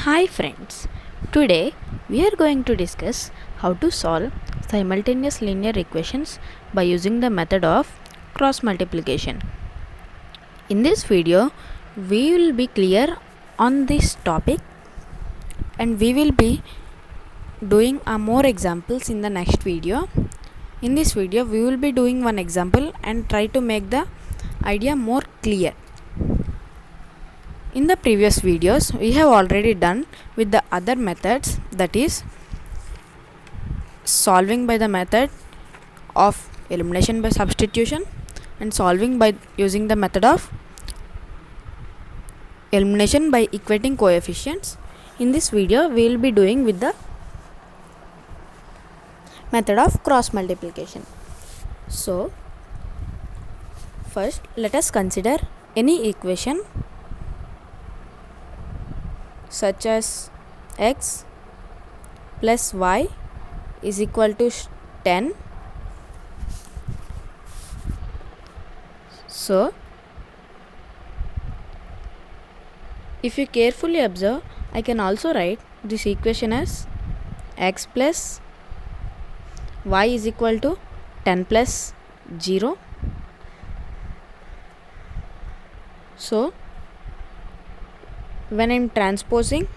Hi friends, today we are going to discuss how to solve simultaneous linear equations by using the method of cross multiplication. In this video, we will be clear on this topic and we will be doing more examples in the next video. In this video, we will be doing one example and try to make the idea more clear. In the previous videos, we have already done with the other methods, that is solving by the method of elimination by substitution and solving by using the method of elimination by equating coefficients. In this video, we will be doing with the method of cross multiplication. So, first let us consider any equation such as x plus y is equal to 10. So, if you carefully observe, I can also write this equation as x plus y is equal to 10 plus 0. So, when I am transposing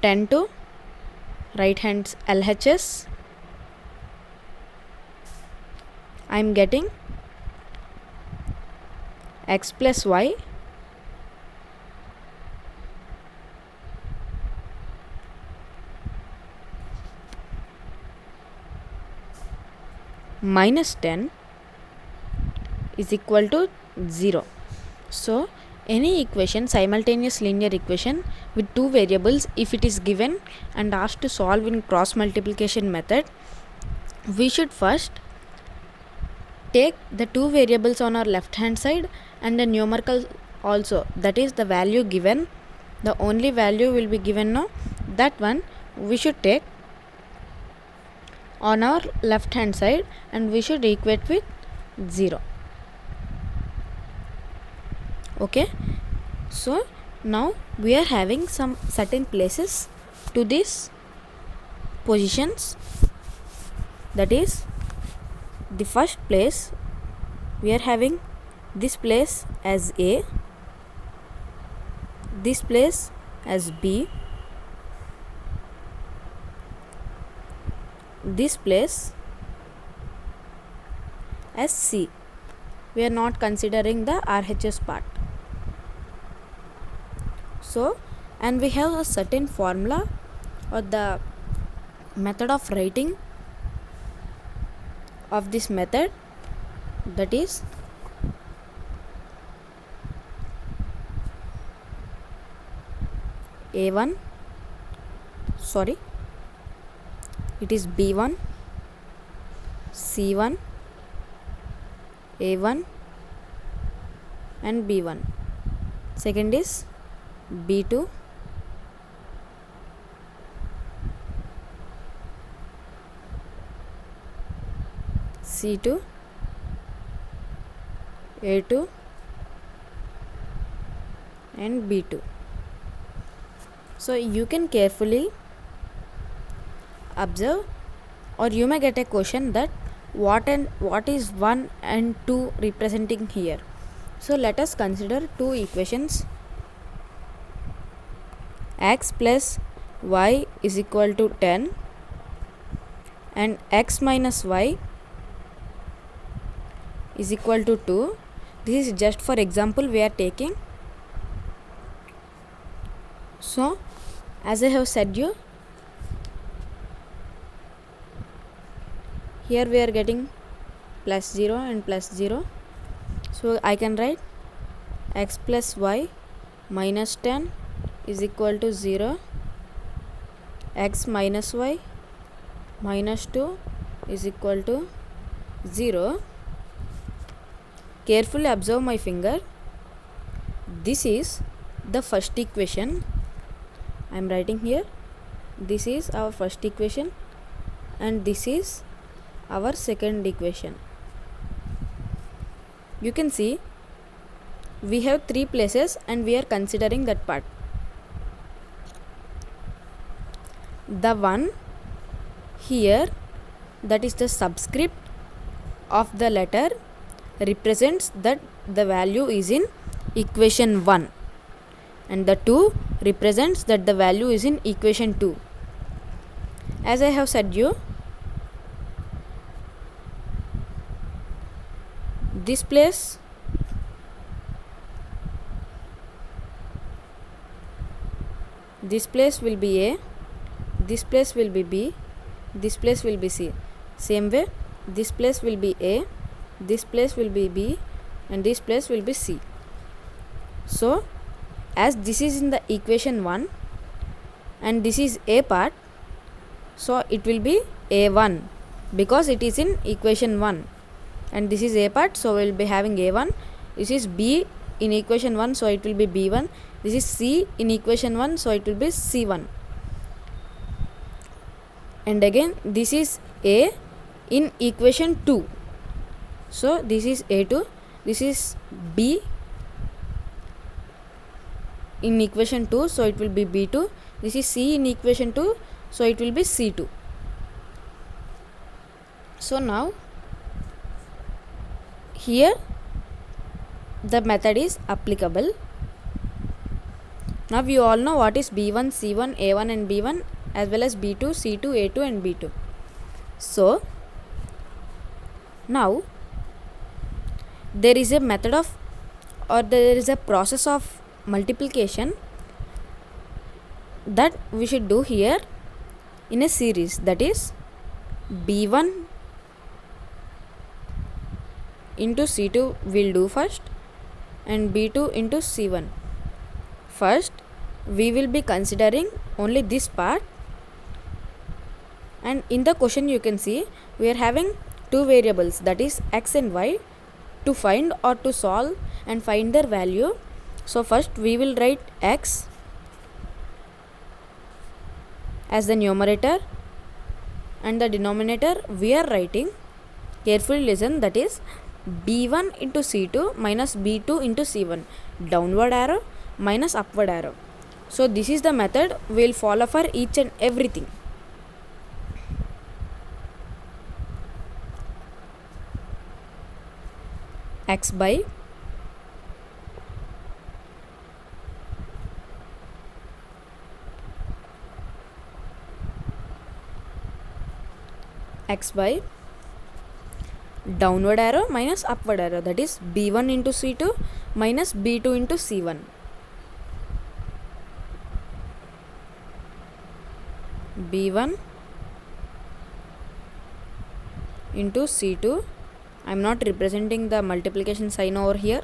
10 to right hand LHS, I am getting x plus y minus 10 is equal to 0. So, any equation, simultaneous linear equation with two variables, if it is given and asked to solve in cross multiplication method, we should first take the two variables on our left hand side and the numerical also, that is the value given, the only value will be given now, that one we should take on our left hand side and we should equate with 0. Okay, so now we are having some certain places to these positions, that is the first place we are having this place as A, this place as B, this place as C. We are not considering the RHS part. So, and we have a certain formula or the method of writing of this method, that is A1, sorry, it is B1, C1, A1 and B1. Second is B2, C2, A2 and B2. So, you can carefully observe, or you may get a question that what is 1 and 2 representing here. So, let us consider two equations, x plus y is equal to 10 and x minus y is equal to 2. This is just for example we are taking. So, as I have said you, here we are getting plus 0 and plus 0. So, I can write x plus y minus 10 is equal to 0, x minus y minus 2 is equal to 0. Carefully observe my finger. This is the first equation. I am writing here. This is our first equation and this is our second equation. You can see we have 3 places and we are considering that part. The one here, that is the subscript of the letter, represents that the value is in equation 1, and the 2 represents that the value is in equation 2. As I have said you, this place will be A, this place will be B, this place will be C. Same way, this place will be A, this place will be B, and this place will be C. So as this is in the equation 1 and this is A part, so it will be A1 because it is in equation 1, and this is A part, so we will be having A1. This is B in equation 1, so it will be B1. This is C in equation 1, so it will be C1. And again this is A in equation 2, so this is A2. This is B in equation 2, so it will be B2. This is C in equation 2, so it will be C2. So now here the method is applicable. Now you all know what is B1, C1, A1 and B1, as well as B2, C2, A2 and B2. So now there is a method of, or there is a process of multiplication that we should do here in a series, that is B1 into C2 will do first, and B2 into C1. First we will be considering only this part, and in the question you can see we are having 2 variables, that is x and y, to find or to solve and find their value. So first we will write x as the numerator, and the denominator we are writing, carefully listen, that is B1 into C2 minus B2 into C1, downward arrow minus upward arrow. So this is the method we will follow for each and everything. X by downward arrow minus upward arrow, that is B1 into C2 minus B2 into C1. B1 into C2, I am not representing the multiplication sign over here,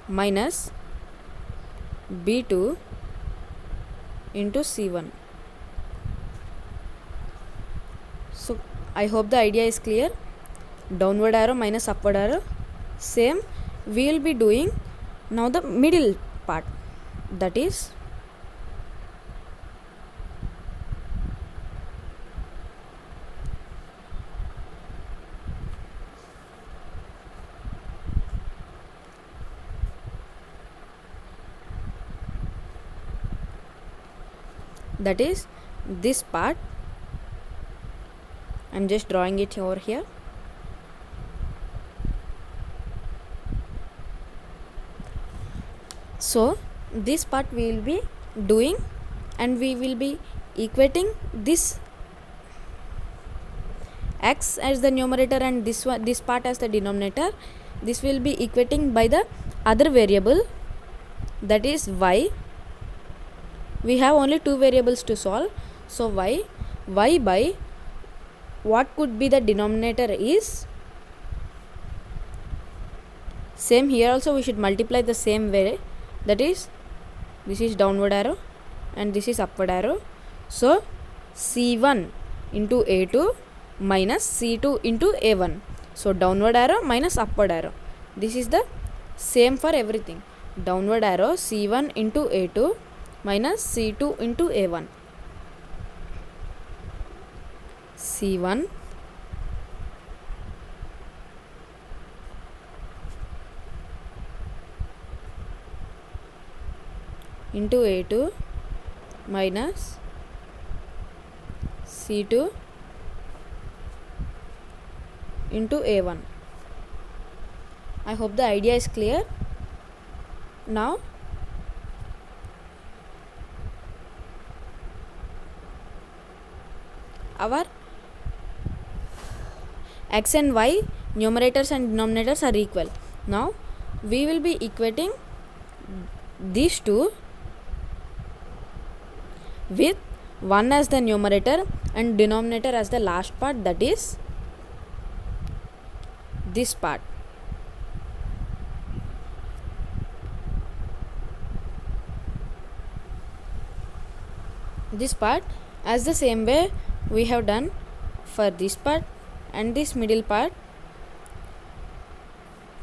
minus B2 into C1. So I hope the idea is clear. Downward arrow minus upward arrow. Same we will be doing now the middle part, that is this part. I am just drawing it over here. So this part we will be doing, and we will be equating this x as the numerator and this part as the denominator. This will be equating by the other variable, that is y. We have only 2 variables to solve, so y by what could be the denominator is, same here also we should multiply the same way, that is this is downward arrow and this is upward arrow. So C1 into A2 minus C2 into A1. So downward arrow minus upward arrow. This is the same for everything. Downward arrow C1 into A2 minus C2 into A1. C1 into a2 minus c2 into a1. I hope the idea is clear. Now our x and y numerators and denominators are equal. Now we will be equating these two with 1 as the numerator and denominator as the last part, that is this part. This part as the same way we have done for this part, and this middle part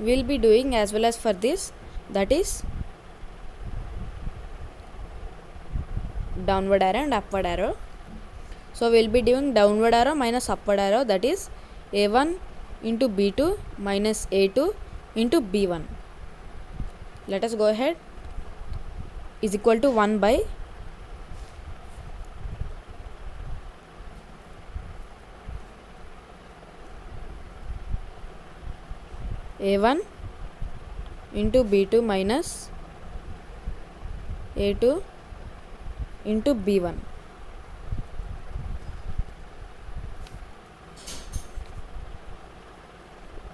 we will be doing as well as for this, that is downward arrow and upward arrow. So we will be doing downward arrow minus upward arrow, that is a1 into b2 minus a2 into b1. Let us go ahead. Is equal to 1 by a1 into b2 minus a2 into b1.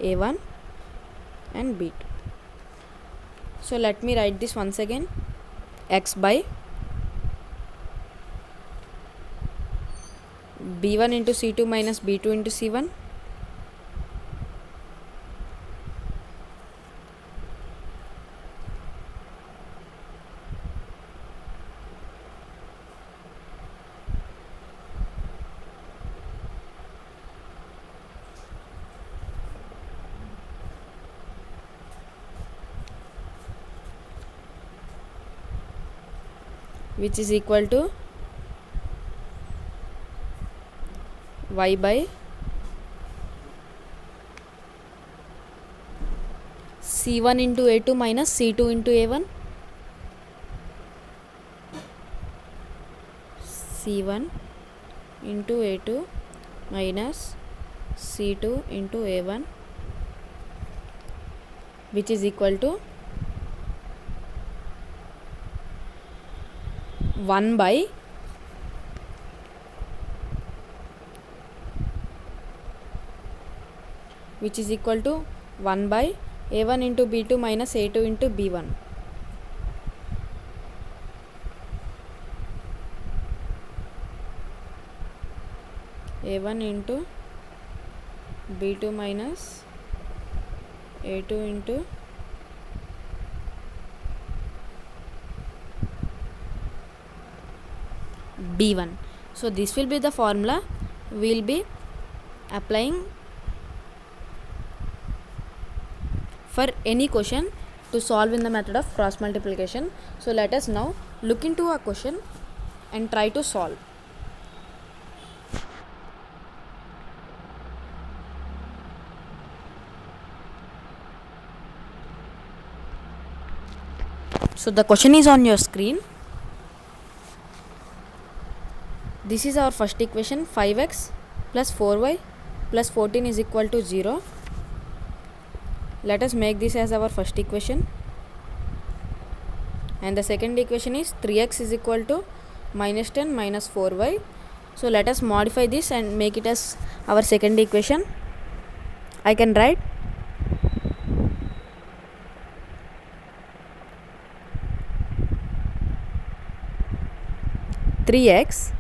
a1 and b2. So let me write this once again. X by b1 into c2 minus b2 into c1 which is equal to y by c1 into a2 minus c2 into a1. c1 into a2 minus c2 into a1, which is equal to 1 by which is equal to 1 by a1 into b2 minus a2 into b1. a1 into b2 minus a2 into b1. So this will be the formula we will be applying for any question to solve in the method of cross multiplication. So let us now look into a question and try to solve. So the question is on your screen. This is our first equation, 5x plus 4y plus 14 is equal to 0. Let us make this as our first equation. And the second equation is 3x is equal to minus 10 minus 4y. So let us modify this and make it as our second equation. I can write 3x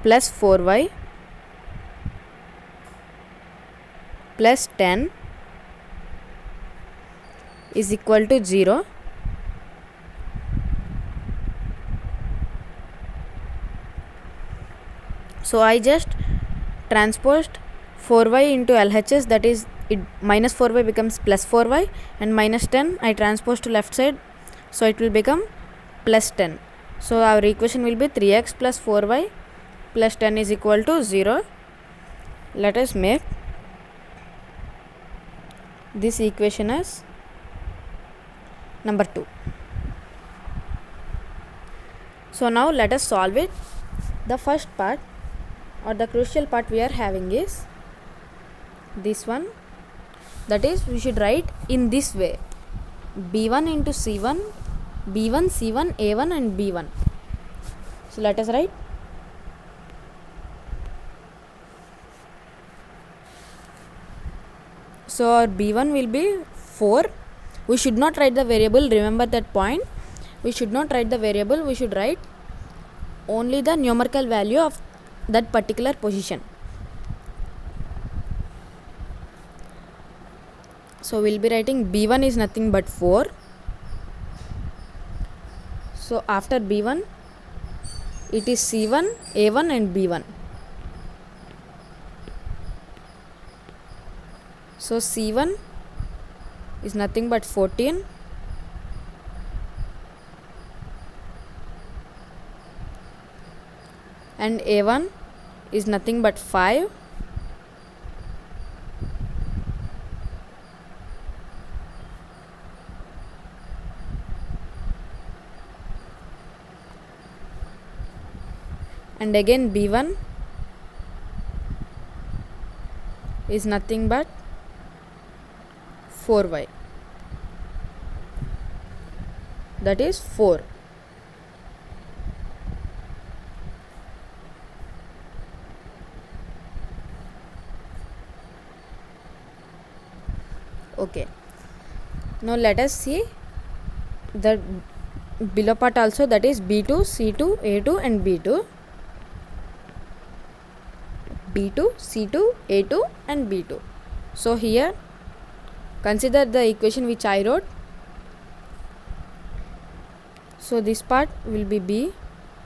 plus 4y plus 10 is equal to 0. So I just transposed 4y into LHS, that is it minus 4y becomes plus 4y, and minus 10 I transpose to left side, so it will become plus 10. So our equation will be 3x plus 4y plus 10 is equal to 0. Let us make this equation as number 2. So now let us solve it. The first part or the crucial part we are having is this one, that is we should write in this way: b1 into c1, b1 c1 a1 and b1. So let us write. So our b1 will be 4. We should not write the variable, remember that point. We should not write the variable, we should write only the numerical value of that particular position. So we'll be writing b1 is nothing but 4. So after b1 it is c1, a1 and b1. So c1 is nothing but 14, and a1 is nothing but 5, and again b1 is nothing but 4y, that is 4. Okay, now let us see the below part also, that is b2, c2, a2 and b2. b2, c2, a2 and b2. So here consider the equation which I wrote. So this part will be b,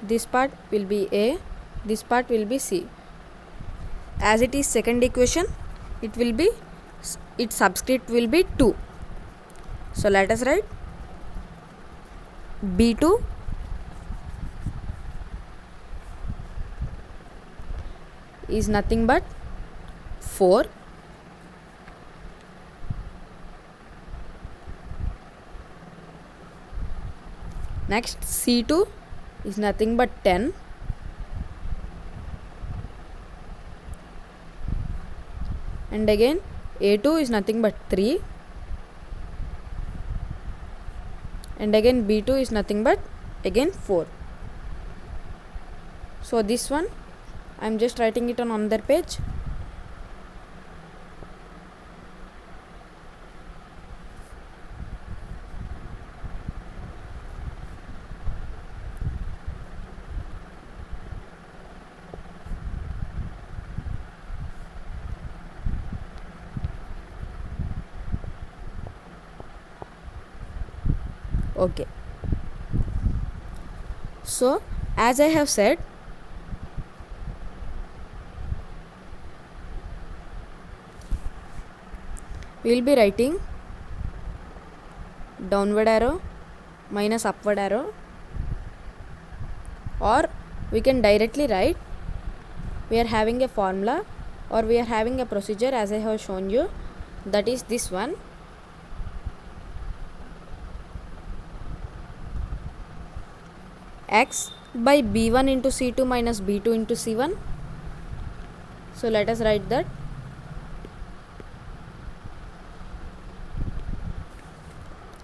this part will be a, this part will be c. As it is second equation, it will be, its subscript will be 2. So let us write b2 is nothing but 4, next c2 is nothing but 10, and again a2 is nothing but 3, and again b2 is nothing but again 4. So this one I am just writing it on another page. Okay, so as I have said, we will be writing downward arrow minus upward arrow, or we can directly write, we are having a formula or we are having a procedure as I have shown you, that is this one. X by b1 into c2 minus b2 into c1. So let us write that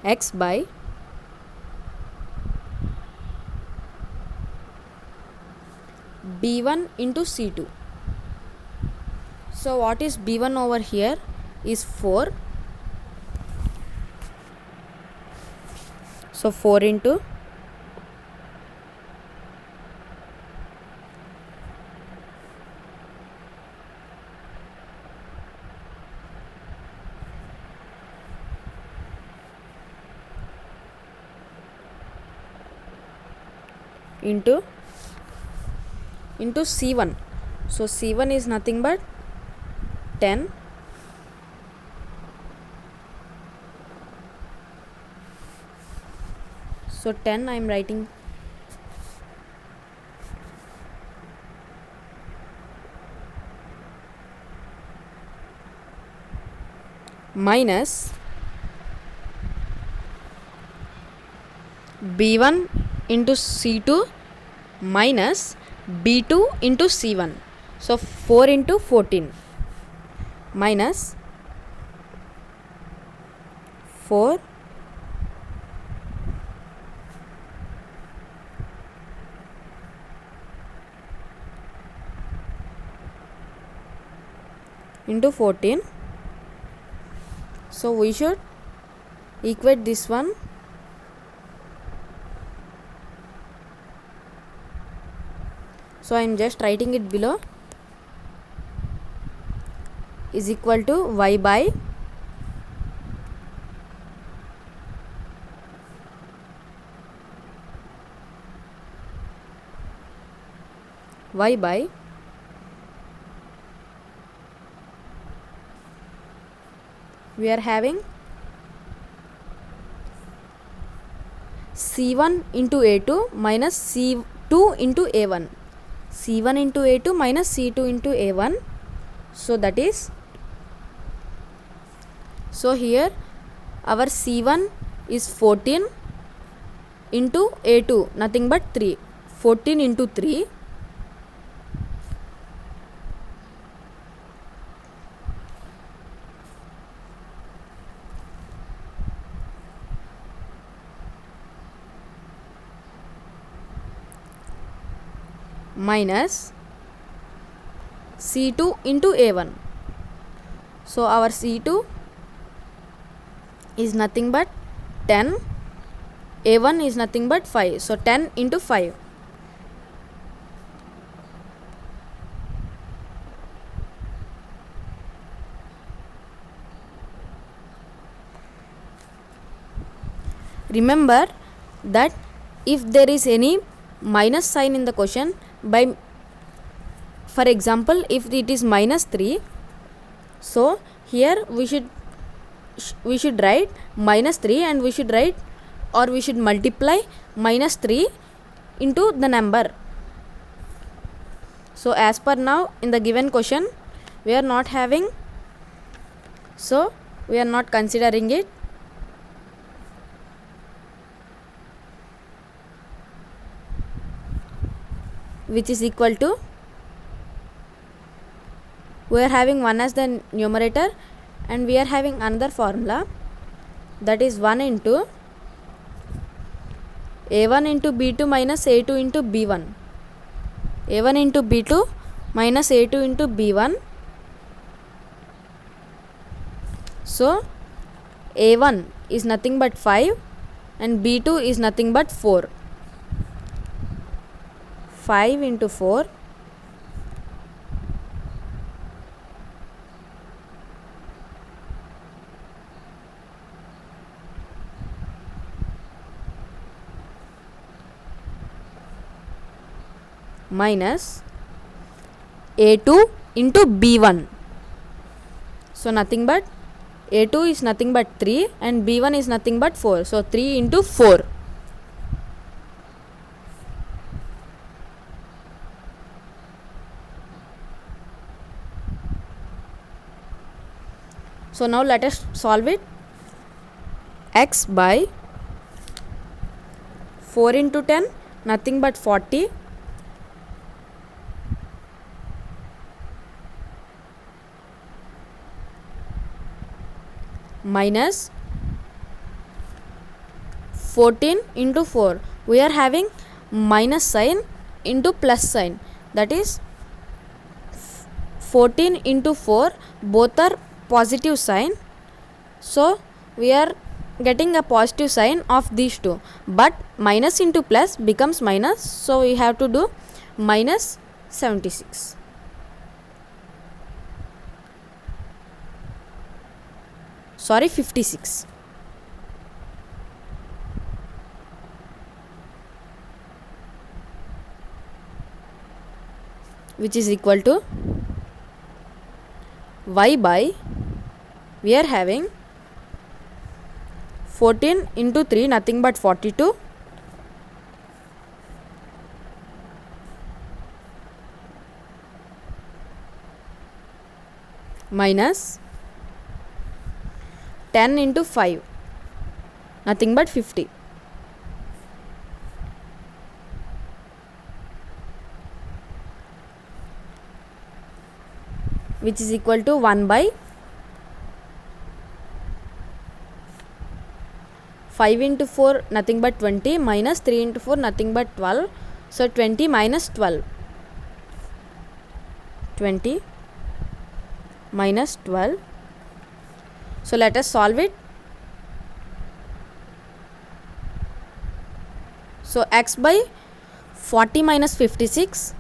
x by b1 into c2. So what is b1 over here is 4. So 4 into into c1. So c1 is nothing but 10, so 10 I am writing minus B1 into C2 minus B2 into C1. So 4 into 14 minus 4 into 14. So we should equate this one. So I am just writing it below, is equal to y by we are having C1 into A2 minus C2 into A1. C1 into A2 minus C2 into A1. So that is, so here our C1 is 14 into A2, nothing but 3. 14 into 3 minus C2 into A1. So our C2 is nothing but 10, A1 is nothing but 5. So 10 into 5. Remember that if there is any minus sign in the question, by, for example, if it is minus 3, so here we should write minus 3 and we should write, or we should multiply minus 3 into the number. So as per now in the given question we are not having, so we are not considering it. Which is equal to, we are having 1 as the numerator and we are having another formula, that is 1 into A1 into B2 minus A2 into B1. A1 into B2 minus A2 into B1. So A1 is nothing but 5 and B2 is nothing but 4. 5 into 4 minus A2 into B1. So nothing but A2 is nothing but 3 and B1 is nothing but 4. So 3 into 4. So now let us solve it. X by 4 into 10, nothing but 40, minus 14 into 4. We are having minus sign into plus sign, that is 14 into 4, both are positive sign. So we are getting a positive sign of these two, but minus into plus becomes minus, so we have to do minus 76. Sorry, 56. Which is equal to y by, we are having 14 into 3, nothing but 42, minus 10 into 5, nothing but 50. Which is equal to 1 by 5 into 4 nothing but 20 minus 3 into 4 nothing but 12. So 20 minus 12. 20 minus 12. So let us solve it. So x by 40 minus 56.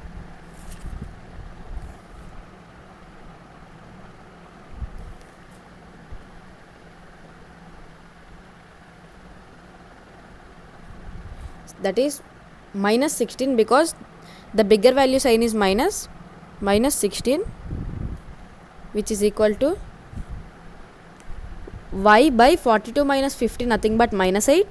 That is minus 16, because the bigger value sign is minus 16, which is equal to y by 42 minus 50 nothing but minus 8.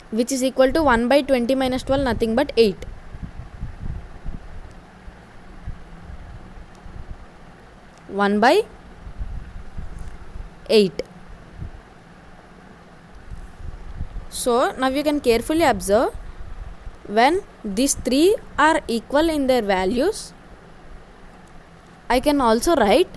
Which is equal to 1 by 20 minus 12 nothing but 8. One by 8. So now you can carefully observe, when these three are equal in their values, I can also write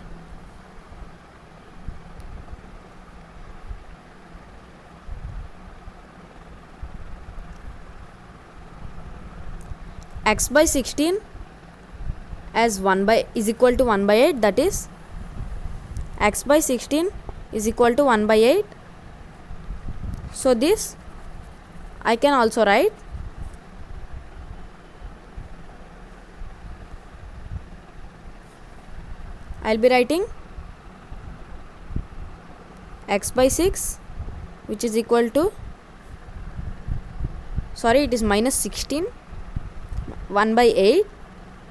x by 16 as 1 by is equal to 1 by 8, that is x by 16 is equal to 1 by 8. So this I can also write I'll be writing x by 6, which is equal to, sorry, it is minus 16, 1 by 8.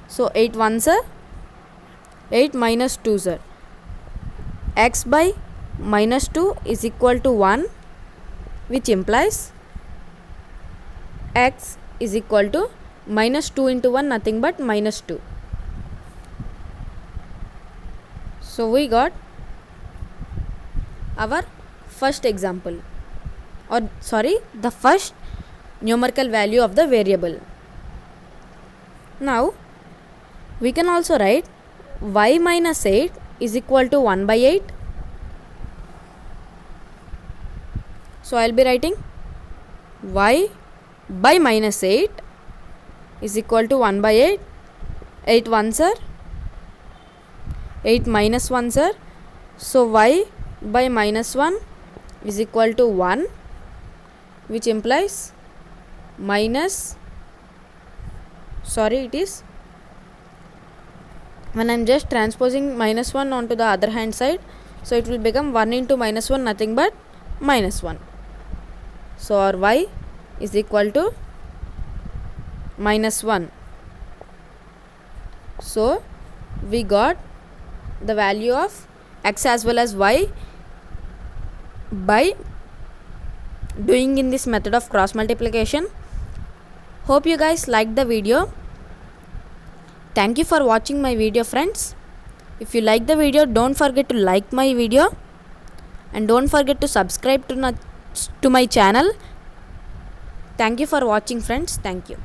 So 8 ones are 8 minus 2 are x by minus 2 is equal to 1, which implies x is equal to minus 2 into 1 nothing but minus 2. So we got our first example, or sorry, the first numerical value of the variable. Now we can also write y minus 8 is equal to 1 by 8. So I will be writing y by minus 8 is equal to 1 by 8. 8 ones are 8 minus 1 are, so y by minus 1 is equal to 1, which implies minus, sorry, it is, when I am just transposing minus 1 onto the other hand side, so it will become 1 into minus 1 nothing but minus 1. So our y is equal to minus 1. So we got the value of x as well as y by doing in this method of cross multiplication. Hope you guys liked the video. Thank you for watching my video, friends. If you like the video, don't forget to like my video and don't forget to subscribe to my channel. Thank you for watching, friends. Thank you.